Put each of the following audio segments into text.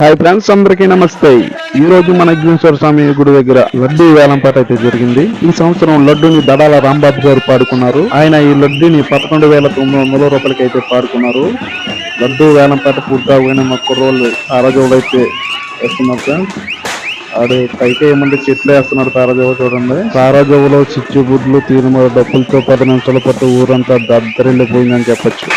Hi friends, అందరికీ నమస్తే. ఈ రోజు మన విఘ్నేశ్వర స్వామి గుడి దగ్గర లడ్డూ వేలంపాట అయితే జరిగింది. ఈ సంవత్సరం లడ్డూని దడాల రాంబాబు గారు పాడుకున్నారు. ఆయన ఈ లడ్డూని 11,900 రూపాయలకి అయితే పాడుకున్నారు. లడ్డూ వేలంపాట పూర్తవగానే మా కుర్రోళ్ళు తారాజోవులు అయితే వేస్తున్నారు ఫ్రెండ్స్. ఆడు పైకి ఏమంటే చెట్లు వేస్తున్నాడు తారాజోవు. చూడండి, తారాజోవులో చిచ్చుబుడ్లు తీరుమ డబ్బులతో 10 నిమిషాల పాటు ఊరంతా దద్దరిల్లిపోయిందని చెప్పచ్చు.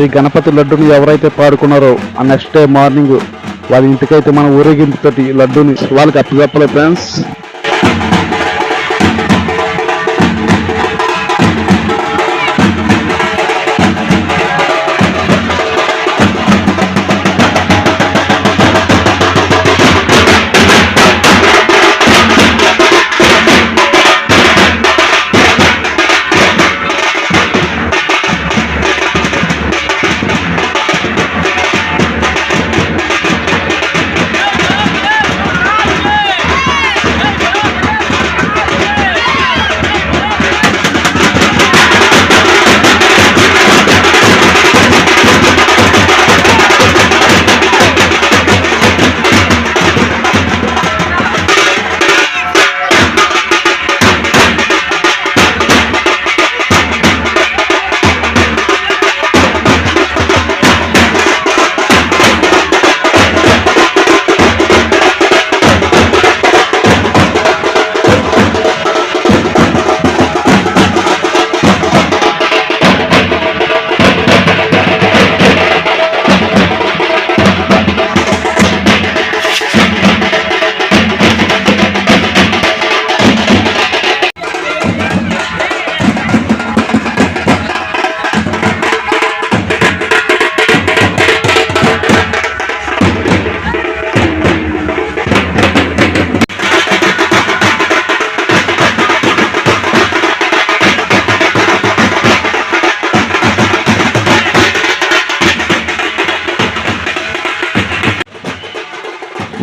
ఈ గణపతి లడ్డుని ఎవరైతే పాడుకున్నారో ఆ నెక్స్ట్ డే మార్నింగ్ వాళ్ళ ఇంటికైతే మన ఊరేగింపుతోటి లడ్డుని వాళ్ళకి అప్పచెప్పలే ఫ్రెండ్స్.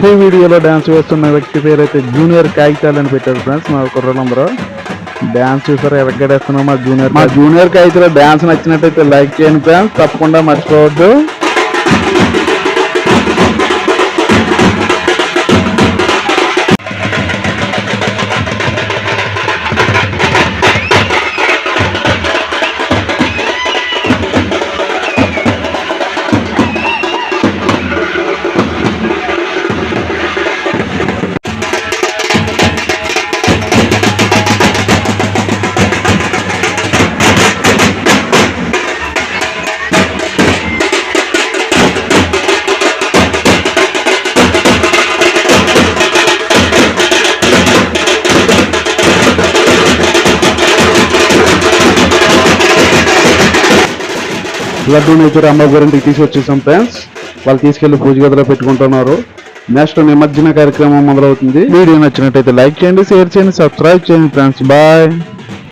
ఈ వీడియోలో డ్యాన్స్ వేస్తున్న వ్యక్తి పేరు అయితే జూనియర్ కాగితాలు అని పెట్టారు ఫ్రెండ్స్. మా కుర్రలందరూ డ్యాన్స్ చూసారు ఎరగడేస్తున్నాం. మా జూనియర్ కాగితాలు డ్యాన్స్ నచ్చినట్టయితే లైక్ చేయండి ఫ్రెండ్స్, తప్పకుండా మర్చిపోవద్దు. లడ్డూని అయితే అమ్మగారింటికి తీసుకొచ్చేసాం ఫ్రెండ్స్. వాళ్ళు తీసుకెళ్లి పూజ గదిలో పెట్టుకుంటున్నారు. నెక్స్ట్ నిమజ్జన కార్యక్రమం మొదలవుతుంది. వీడియో నచ్చినట్టయితే లైక్ చేయండి, షేర్ చేయండి, సబ్స్క్రైబ్ చేయండి ఫ్రెండ్స్. బాయ్.